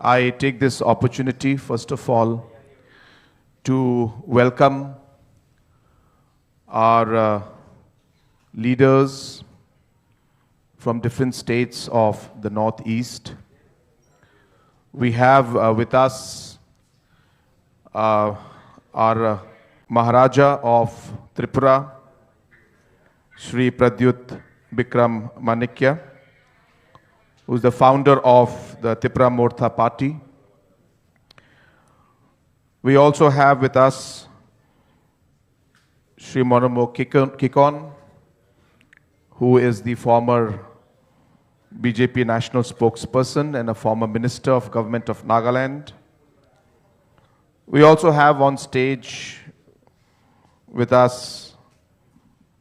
I take this opportunity, first of all, to welcome our leaders from different states of the Northeast. We have with us our Maharaja of Tripura, Shri Pradyut Bikram Manikya, who is the founder of the Tripura Mortha Party. We also have with us Shri Monomo Kikon, who is the former BJP national spokesperson and a former minister of government of Nagaland. We also have on stage with us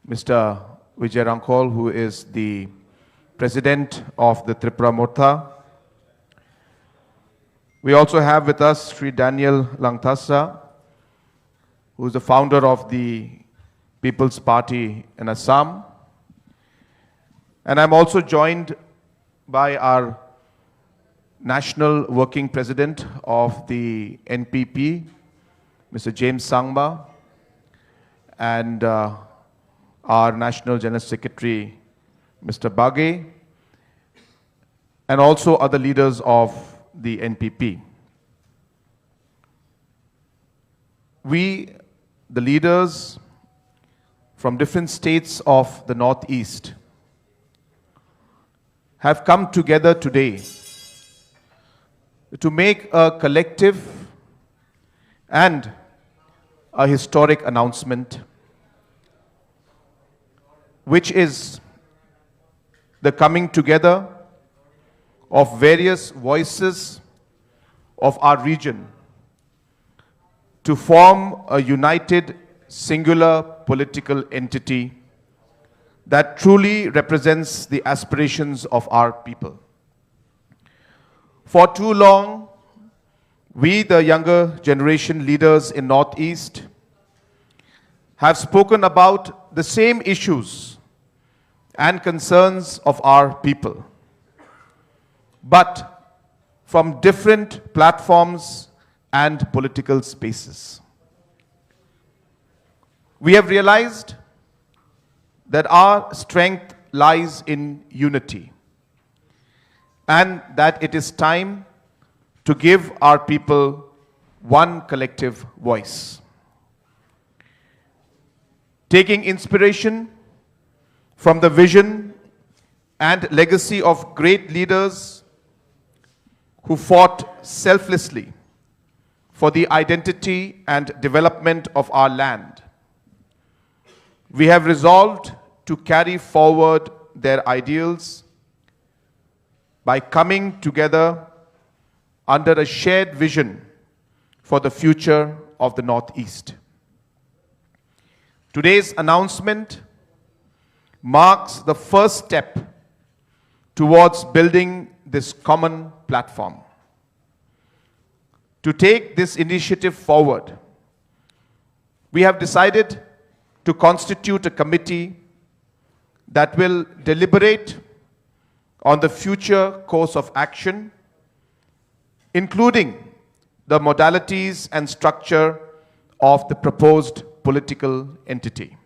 Mr. Vijay Rankol, who is the president of the Tripura Mortha. We also have with us Sri Daniel Langthasa, who is the founder of the People's Party in Assam. And I'm also joined by our National Working President of the NPP, Mr. James Sangma, and our National General Secretary, Mr. Baghe, and also other leaders of the NPP. We, the leaders from different states of the Northeast, have come together today to make a collective and a historic announcement, which is the coming together of various voices of our region to form a united, singular political entity that truly represents the aspirations of our people. For too long, we, the younger generation leaders in Northeast, have spoken about the same issues and concerns of our people, but from different platforms and political spaces. We have realized that our strength lies in unity, and that it is time to give our people one collective voice. Taking inspiration from the vision and legacy of great leaders who fought selflessly for the identity and development of our land, we have resolved to carry forward their ideals by coming together under a shared vision for the future of the Northeast. Today's announcement marks the first step towards building this common platform. To take this initiative forward, we have decided to constitute a committee that will deliberate on the future course of action, including the modalities and structure of the proposed political entity.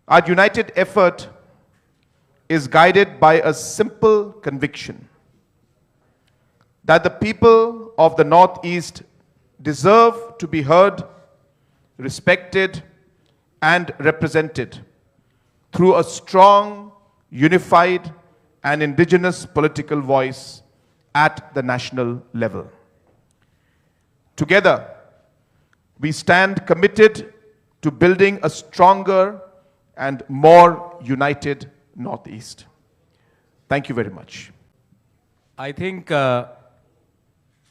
Our united effort is guided by a simple conviction that the people of the Northeast deserve to be heard, respected, and represented through a strong, unified, and indigenous political voice at the national level. Together, we stand committed to building a stronger and more united Northeast. Thank you very much. I think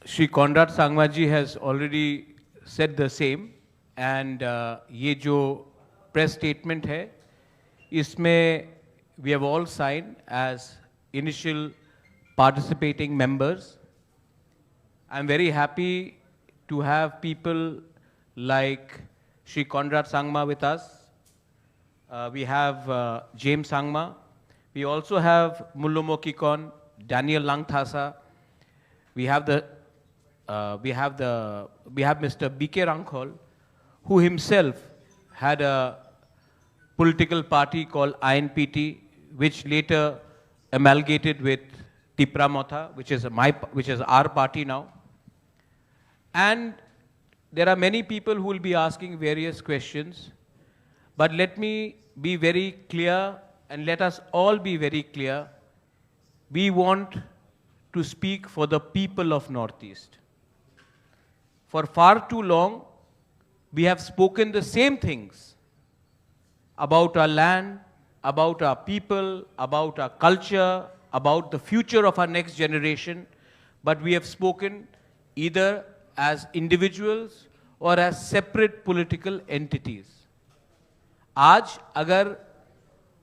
Shri Conrad Sangmaji has already said the same, and ये जो press statement है, इसमें we have all signed as initial participating members. I'm very happy to have people like Shri Conrad Sangma with us. We have James Sangma. We also have Mullumo Kikon, Daniel Langthasa. we have Mr. B.K. Rankhol, who himself had a political party called INPT, which later amalgamated with Tipra Motha, which is our party now. And there are many people who will be asking various questions, but let me be very clear and let us all be very clear. We want to speak for the people of Northeast. For far too long, we have spoken the same things about our land, about our people, about our culture, about the future of our next generation, but we have spoken either as individuals or as separate political entities. आज अगर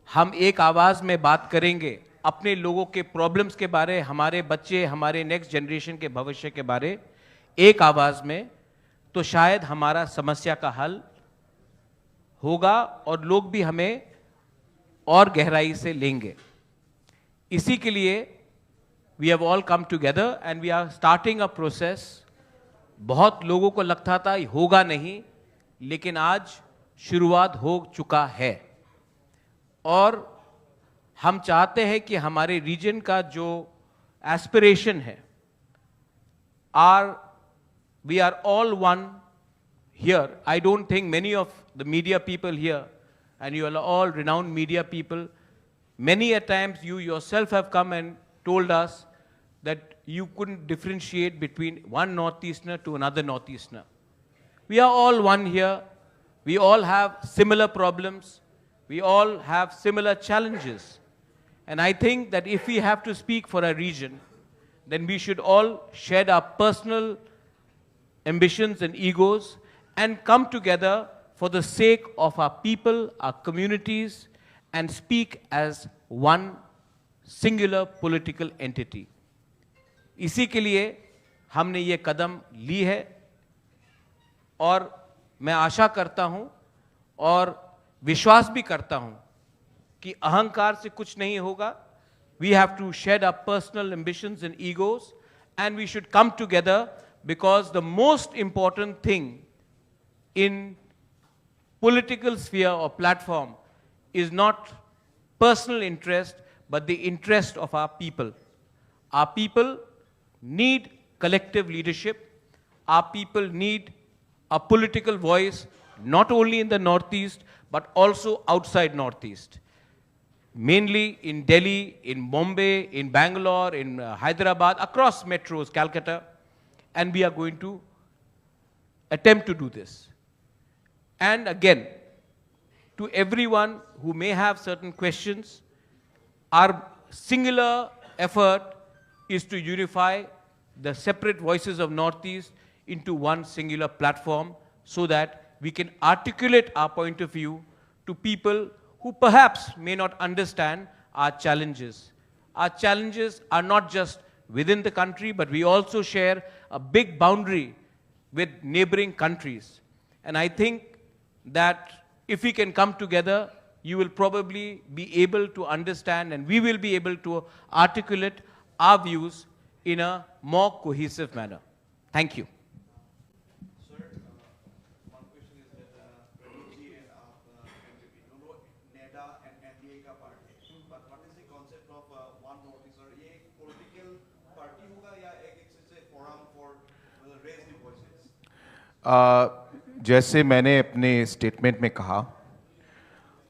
हम एक आवाज में बात करेंगे अपने लोगों के प्रॉब्लम्स के बारे, हमारे बच्चे, हमारे नेक्स्ट जनरेशन के भविष्य के बारे एक आवाज में, तो शायद हमारा समस्या का हल होगा और लोग भी हमें और गहराई से लेंगे. इसी के लिए we have all come together and we are starting a process. बहुत लोगों को लगता था होगा नहीं, लेकिन आज शुरुआत हो चुका है और हम चाहते हैं कि हमारे रीजन का जो एस्पिरेशन है, we are all one here. I don't think many of the media people here, and you are all renowned media people, many a times you yourself have come and told us that you couldn't differentiate between one Northeasterner to another Northeasterner. We are all one here. We all have similar problems. We all have similar challenges. And I think that if we have to speak for a region, then we should all shed our personal ambitions and egos and come together for the sake of our people, our communities, and speak as one singular political entity. इसी के लिए हमने ये कदम ली है और मैं आशा करता हूं और विश्वास भी करता हूं कि अहंकार से कुछ नहीं होगा. We have to shed our personal ambitions and egos, and we should come together, because the most important thing in political sphere or platform is not personal interest, but the interest of our people. Our people need collective leadership. Our people need a political voice, not only in the Northeast, but also outside Northeast. Mainly in Delhi, in Bombay, in Bangalore, in Hyderabad, across metros, Calcutta, and we are going to attempt to do this. And again, to everyone who may have certain questions, our singular effort is to unify the separate voices of Northeast into one singular platform so that we can articulate our point of view to people who perhaps may not understand our challenges. Our challenges are not just within the country, but we also share a big boundary with neighboring countries. And I think that if we can come together, you will probably be able to understand and we will be able to articulate our views in a more cohesive manner. Thank you. जैसे मैंने अपने statement में कहा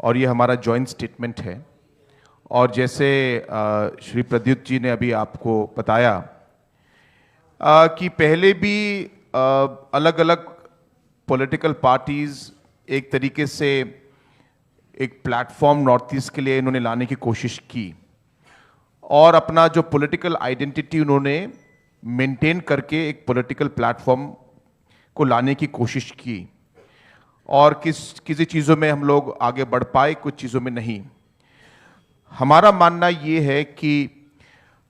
और ये हमारा joint statement है, और जैसे श्री प्रद्युत जी ने अभी आपको बताया कि पहले भी अलग अलग पॉलिटिकल पार्टीज एक तरीके से एक प्लेटफॉर्म नॉर्थ ईस्ट के लिए इन्होंने लाने की कोशिश की और अपना जो पॉलिटिकल आइडेंटिटी उन्होंने मेंटेन करके एक पॉलिटिकल प्लेटफॉर्म को लाने की कोशिश की, और किसी चीज़ों में हम लोग आगे बढ़ पाए, कुछ चीज़ों में नहीं. हमारा मानना ये है कि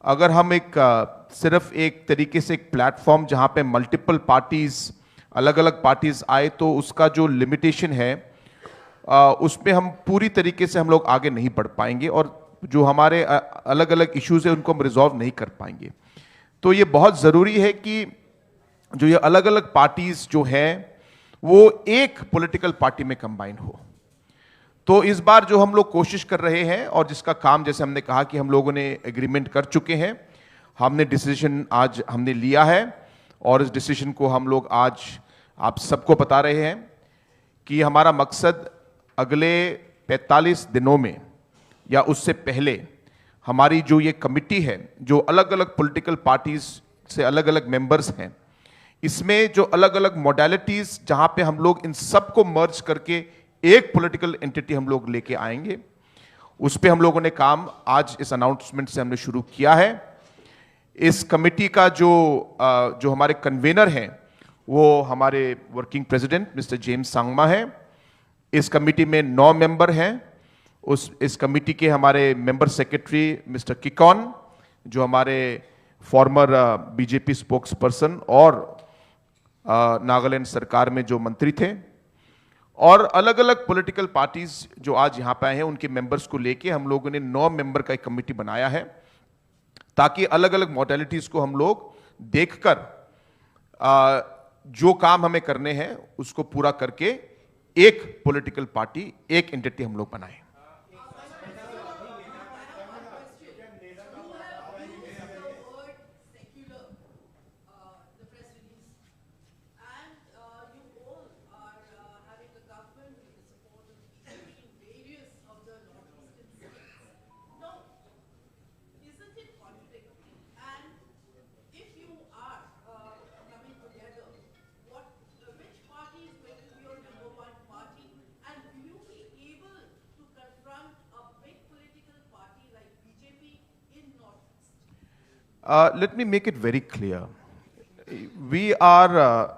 अगर हम सिर्फ एक तरीके से एक प्लेटफॉर्म जहाँ पे मल्टीपल पार्टीज, अलग अलग पार्टीज आए, तो उसका जो लिमिटेशन है उसमें हम पूरी तरीके से हम लोग आगे नहीं बढ़ पाएंगे और जो हमारे अलग अलग इश्यूज है उनको हम रिजॉल्व नहीं कर पाएंगे. तो ये बहुत ज़रूरी है कि जो ये अलग अलग पार्टीज जो हैं वो एक पॉलिटिकल पार्टी में कंबाइन हो। तो इस बार जो हम लोग कोशिश कर रहे हैं और जिसका काम, जैसे हमने कहा कि हम लोगों ने एग्रीमेंट कर चुके हैं, हमने डिसीजन आज हमने लिया है और इस डिसीजन को हम लोग आज आप सबको बता रहे हैं कि हमारा मकसद अगले 45 दिनों में या उससे पहले हमारी जो ये कमिटी है, जो अलग अलग पॉलिटिकल पार्टीज से अलग अलग मेंबर्स हैं, इसमें जो अलग अलग मॉडलिटीज जहां पे हम लोग इन सबको मर्ज करके एक पॉलिटिकल एंटिटी हम लोग लेके आएंगे, उस पे हम लोगों ने काम आज इस अनाउंसमेंट से हमने शुरू किया है। इस कमिटी का जो हमारे कन्वेनर हैं वो हमारे working president mister James Sangma है। इस कमिटी में 9 मेंबर हैं। इस कमिटी के हमारे मेंबर सेक्रेटरी मिस्टर किकॉन, जो हमारे फॉर्मर बीजेपी स्पोक्स पर्सन और नागालैंड सरकार में जो मंत्री थे, और अलग अलग पॉलिटिकल पार्टीज जो आज यहां पे आए हैं उनके मेंबर्स को लेके हम लोगों ने 9 मेंबर का एक कमिटी बनाया है, ताकि अलग अलग मॉडलिटीज को हम लोग देखकर जो काम हमें करने हैं उसको पूरा करके एक पॉलिटिकल पार्टी, एक एंटिटी हम लोग बनाएं। Let me make it very clear. We are,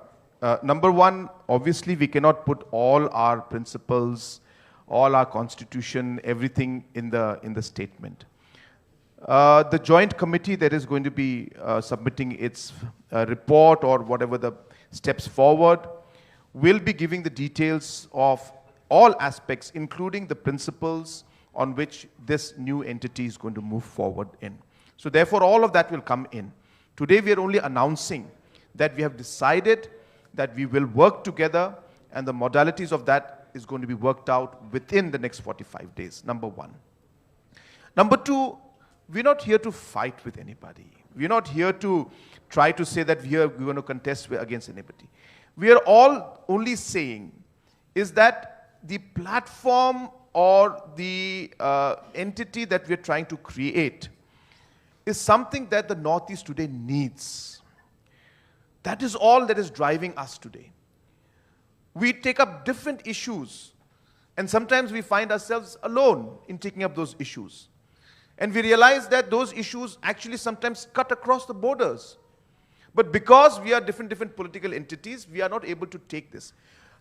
number one, obviously we cannot put all our principles, all our constitution, everything in the statement. The joint committee that is going to be submitting its report or whatever the steps forward will be giving the details of all aspects, including the principles on which this new entity is going to move forward in. So therefore, all of that will come in. Today, we are only announcing that we have decided that we will work together, and the modalities of that is going to be worked out within the next 45 days, number one. Number two, we're not here to fight with anybody. We're not here to try to say that we're going to contest against anybody. We are all only saying is that the platform or the entity that we're trying to create is something that the Northeast today needs. That is all that is driving us today. We take up different issues, and sometimes we find ourselves alone in taking up those issues. And we realize that those issues actually sometimes cut across the borders. But because we are different political entities, we are not able to take this.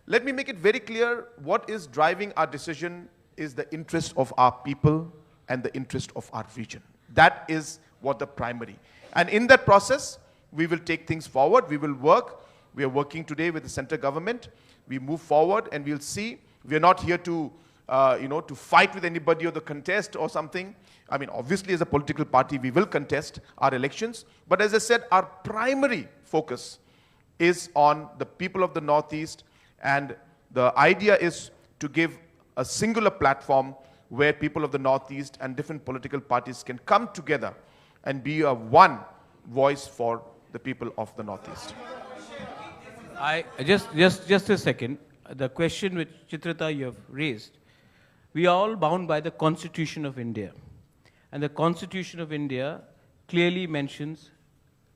Let me make it very clear, what is driving our decision is the interest of our people and the interest of our region. That is what the primary. And in that process, we will take things forward, we will work. We are working today with the center government. We move forward and we'll see. We are not here to, to fight with anybody or to contest or something. I mean, obviously as a political party, we will contest our elections. But as I said, our primary focus is on the people of the Northeast, and the idea is to give a singular platform where people of the Northeast and different political parties can come together and be a one voice for the people of the Northeast. Just a second. The question which Chitrita you have raised, we are all bound by the Constitution of India. And the Constitution of India clearly mentions,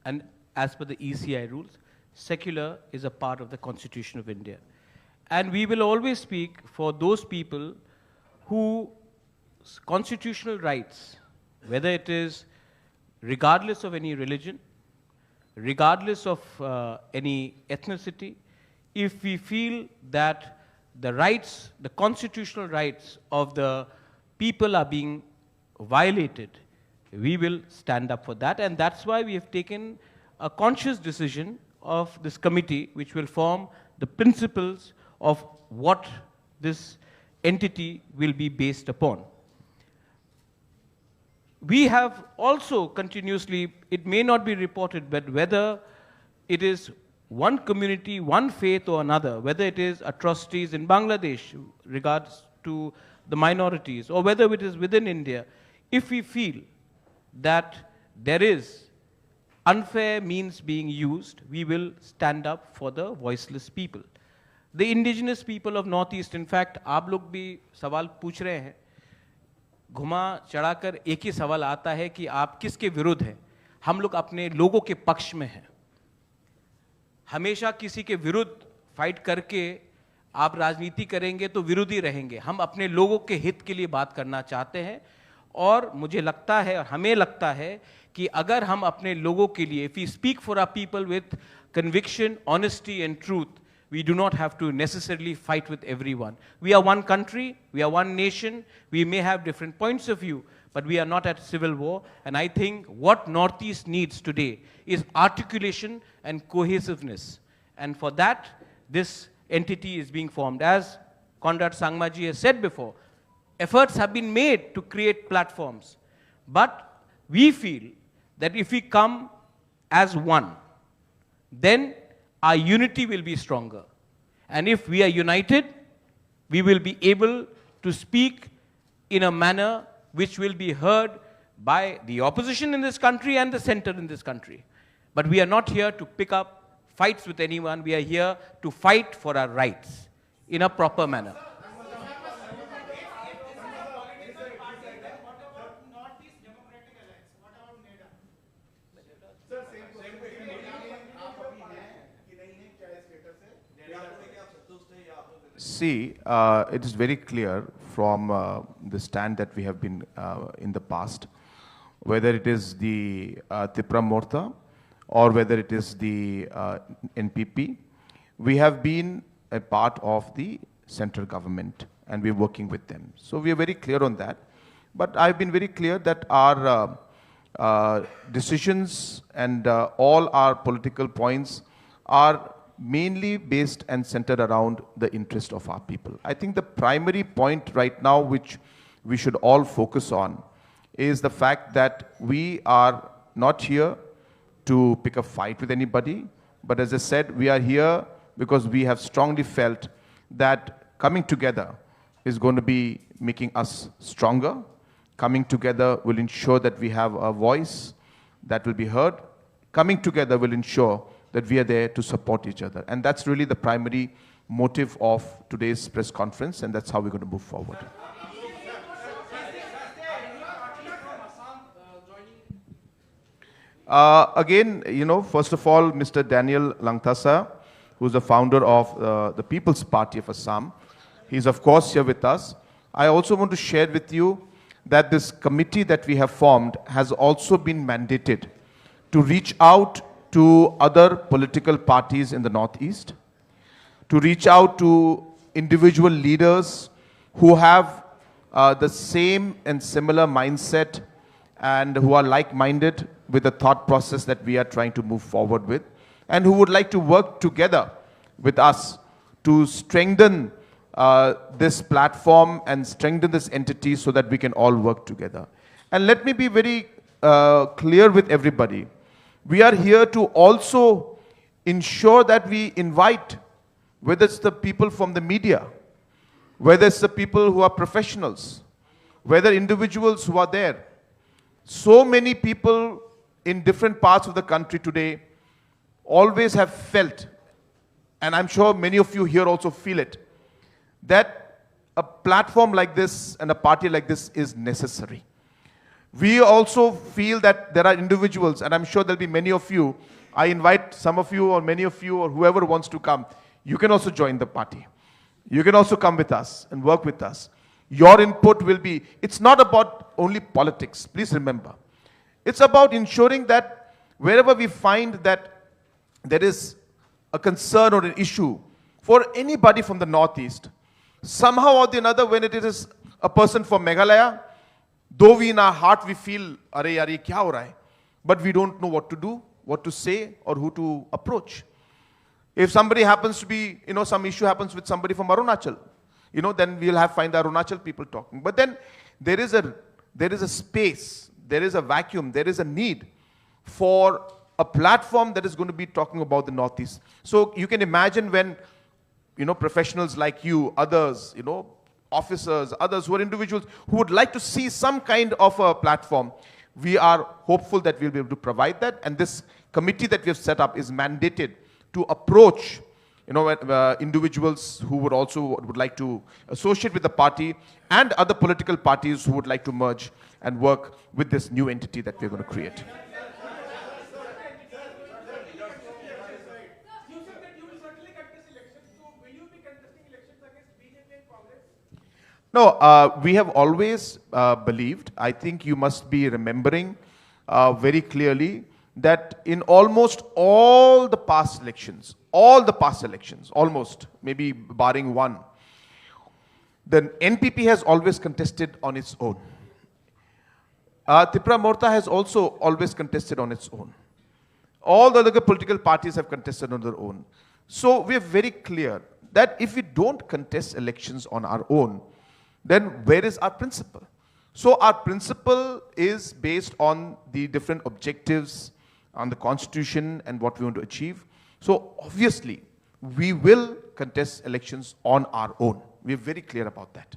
and as per the ECI rules, secular is a part of the Constitution of India. And we will always speak for those people whose constitutional rights, whether it is regardless of any religion, regardless of any ethnicity, if we feel that the rights, the constitutional rights of the people are being violated, we will stand up for that. And that's why we have taken a conscious decision of this committee, which will form the principles of what this entity will be based upon. we have also continuously, it may not be reported, but whether it is one community, one faith or another, whether it is atrocities in Bangladesh regards to the minorities, or whether it is within India, if we feel that there is unfair means being used, we will stand up for the voiceless people. The indigenous people of Northeast, in fact, आप लोग भी सवाल पूछ रहे हैं, घुमा चढ़ाकर एक ही सवाल आता है कि आप किसके विरुद्ध हैं? हम लोग अपने लोगों के पक्ष में हैं। हमेशा किसी के विरुद्ध फाइट करके आप राजनीति करेंगे तो विरोधी रहेंगे। हम अपने लोगों के हित के लिए बात करना चाहते हैं, और मुझे लगता है और हमें लगता है कि अगर हम अपने लोगों के लिए, if we speak for our people with conviction, honesty and truth, we do not have to necessarily fight with everyone. We are one country, we are one nation, we may have different points of view, but we are not at civil war. And I think what Northeast needs today is articulation and cohesiveness. And for that, this entity is being formed. As Conrad Sangmaji has said before, efforts have been made to create platforms. But we feel that if we come as one, then our unity will be stronger. And if we are united, we will be able to speak in a manner which will be heard by the opposition in this country and the center in this country. But we are not here to pick up fights with anyone. We are here to fight for our rights in a proper manner. See, it is very clear from the stand that we have been in the past, whether it is the Tipra Morta or whether it is the NPP, we have been a part of the central government and we're working with them. So we are very clear on that. But I've been very clear that our decisions and all our political points are mainly based and centered around the interest of our people. I think the primary point right now which we should all focus on is the fact that we are not here to pick a fight with anybody, but as I said, we are here because we have strongly felt that coming together is going to be making us stronger. Coming together will ensure that we have a voice that will be heard. Coming together will ensure that we are there to support each other. And that's really the primary motive of today's press conference, and that's how we're going to move forward. Again, you know, first of all, Mr. Daniel Langthasa, who's the founder of the People's Party of Assam, he's of course here with us. I also want to share with you that this committee that we have formed has also been mandated to reach out to other political parties in the Northeast, to reach out to individual leaders who have the same and similar mindset and who are like-minded with the thought process that we are trying to move forward with, and who would like to work together with us to strengthen this platform and strengthen this entity so that we can all work together. And let me be very clear with everybody. We are here to also ensure that we invite, whether it's the people from the media, whether it's the people who are professionals, whether individuals who are there. So many people in different parts of the country today always have felt, and I'm sure many of you here also feel it, that a platform like this and a party like this is necessary. We also feel that there are individuals, and I'm sure there'll be many of you. I invite some of you or many of you or whoever wants to come. You can also join the party. You can also come with us and work with us. Your input will be, it's not about only politics, please remember. It's about ensuring that wherever we find that there is a concern or an issue for anybody from the Northeast, somehow or the another, when it is a person from Meghalaya, though we in our heart we feel, "Are yaar, ye kya ho raha hai?" but we don't know what to do, what to say, or who to approach. If somebody happens to be, you know, some issue happens with somebody from Arunachal, you know, then we'll find the Arunachal people talking. But then there is a space, there is a vacuum, there is a need for a platform that is going to be talking about the Northeast. So you can imagine when, professionals like you, others, officers, others who are individuals who would like to see some kind of a platform, we are hopeful that we'll be able to provide that. And this committee that we have set up is mandated to approach individuals who would like to associate with the party and other political parties who would like to merge and work with this new entity that we're going to create. No, we have always believed, I think you must be remembering very clearly that in almost all the past elections, almost, maybe barring one, the NPP has always contested on its own. Tripura Morta has also always contested on its own. All the other political parties have contested on their own. So we are very clear that if we don't contest elections on our own, then where is our principle? So our principle is based on the different objectives, on the constitution and what we want to achieve. So obviously, we will contest elections on our own. We are very clear about that.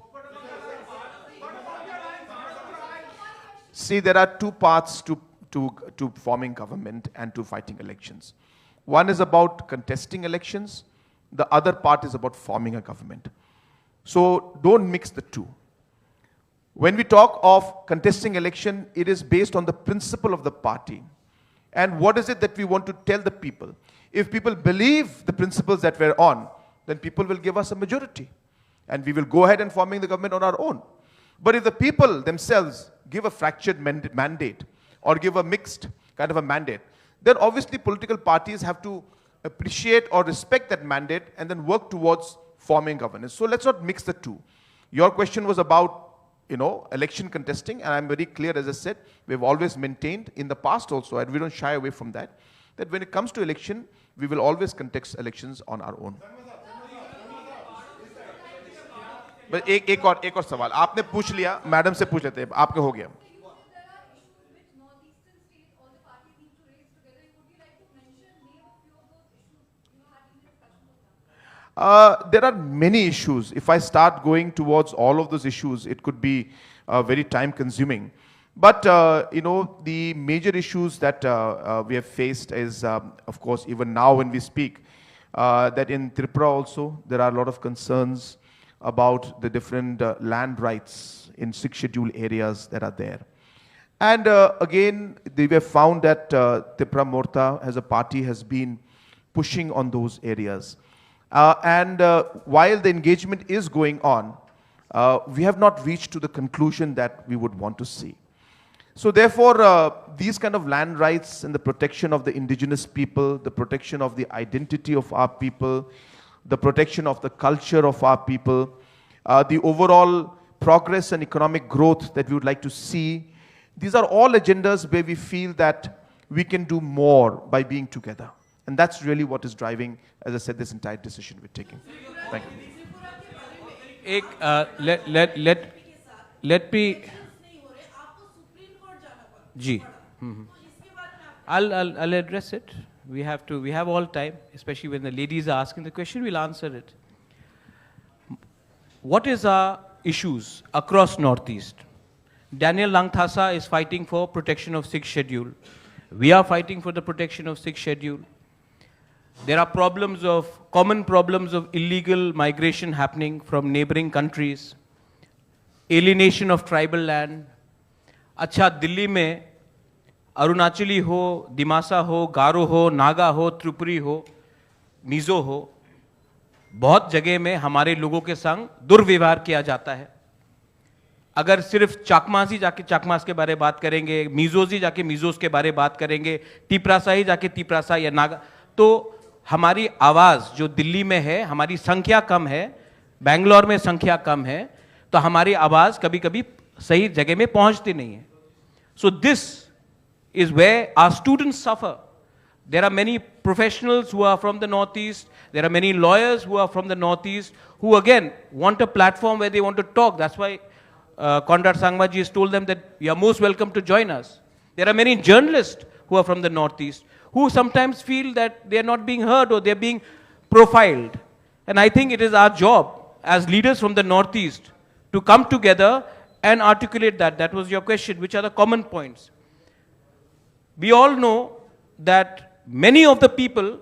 See, there are two parts to forming government and to fighting elections. One is about contesting elections. The other part is about forming a government. So don't mix the two. When we talk of contesting election, it is based on the principle of the party. And what is it that we want to tell the people? If people believe the principles that we're on, then people will give us a majority. And we will go ahead and forming the government on our own. But if the people themselves give a fractured mandate or give a mixed kind of a mandate, then obviously political parties have to appreciate or respect that mandate and then work towards forming governance. So let's not mix the two. Your question was about, election contesting, and I'm very clear, as I said, we've always maintained in the past also, and we don't shy away from that, that when it comes to election, we will always contest elections on our own. But एक और सवाल आपने पूछ लिया, madam से पूछ लेते हैं, आपके हो गया. There are many issues. If I start going towards all of those issues, it could be very time consuming. But, the major issues that we have faced is, of course, even now when we speak, that in Tripura also, there are a lot of concerns about the different land rights in 6 scheduled areas that are there. And again, we have found that Tripura Morta as a party has been pushing on those areas. While the engagement is going on, we have not reached to the conclusion that we would want to see. So therefore, these kind of land rights and the protection of the indigenous people, the protection of the identity of our people, the protection of the culture of our people, the overall progress and economic growth that we would like to see, these are all agendas where we feel that we can do more by being together. And that's really what is driving, as I said, this entire decision we're taking. Thank you. Let me. Ji. I'll address it. We have all time, especially when the ladies are asking the question, we'll answer it. What is our issues across Northeast? Daniel Langthasa is fighting for protection of 6th schedule. We are fighting for the protection of 6th schedule. There are common problems of illegal migration happening from neighboring countries, alienation of tribal land. अच्छा दिल्ली में अरुणाचली हो, दिमासा हो, गारो हो, नागा हो, त्रिपुरी हो, मिजो हो, बहुत जगह में हमारे लोगों के संग दुर्व्यवहार किया जाता है. अगर सिर्फ चाकमासी जाके चाकमास के बारे बात करेंगे, मिजोजी जाके मिजोस के बारे बात करेंगे, टिपरासा ही जाके टिपरासा या नागा, तो हमारी आवाज़ जो दिल्ली में है, हमारी संख्या कम है, बेंगलोर में संख्या कम है, तो हमारी आवाज़ कभी कभी सही जगह में पहुंचती नहीं है. So this is where our students suffer. There are many professionals who are from the Northeast. There are many lawyers who are from the Northeast who again want a platform where they want to talk. That's why Conrad Sangmaji has told them that you are most welcome to join us. There are many journalists who are from the Northeast who sometimes feel that they are not being heard or they are being profiled. And I think it is our job as leaders from the Northeast to come together and articulate that. That was your question, which are the common points. We all know that many of the people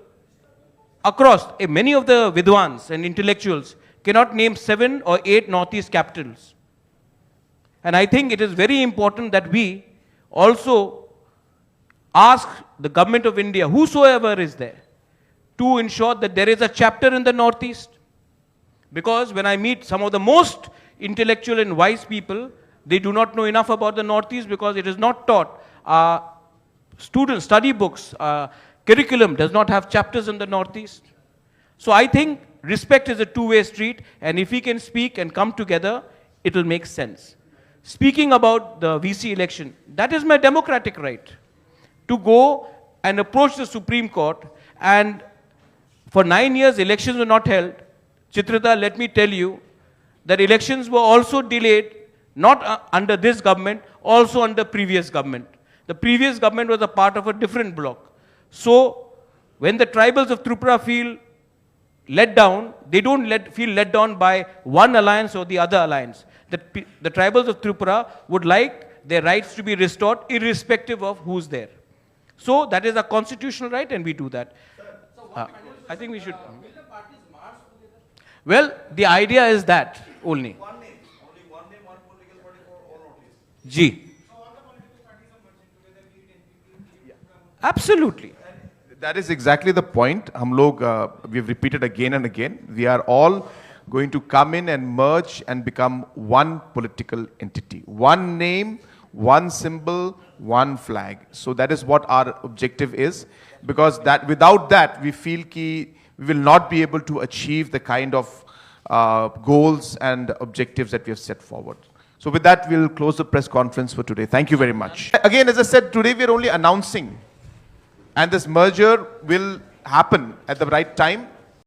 across, many of the Vidwans and intellectuals cannot name 7 or 8 Northeast capitals. And I think it is very important that we also ask the government of India, whosoever is there, to ensure that there is a chapter in the Northeast. Because when I meet some of the most intellectual and wise people, they do not know enough about the Northeast because it is not taught. Students, study books, curriculum does not have chapters in the Northeast. So I think respect is a two-way street, and if we can speak and come together, it will make sense. Speaking about the VC election, that is my democratic right to go and approach the Supreme Court. And for 9 years, elections were not held. Chitrita, let me tell you that elections were also delayed, not under this government, also under previous government. The previous government was a part of a different bloc. So when the tribals of Tripura feel let down, they don't feel let down by one alliance or the other alliance. The tribals of Tripura would like their rights to be restored irrespective of who's there. So that is a constitutional right, and we do that. I think we should. Well, the idea is that only. One name, only one name, one political party for all Northeast. G. Absolutely. That is exactly the point. We've repeated again and again. We are all going to come in and merge and become one political entity. One name, one symbol, one flag. So that is what our objective is. Because without that, we feel we will not be able to achieve the kind of goals and objectives that we have set forward. So with that, we'll close the press conference for today. Thank you very much. Again, as I said, today we are only announcing. And this merger will happen at the right time.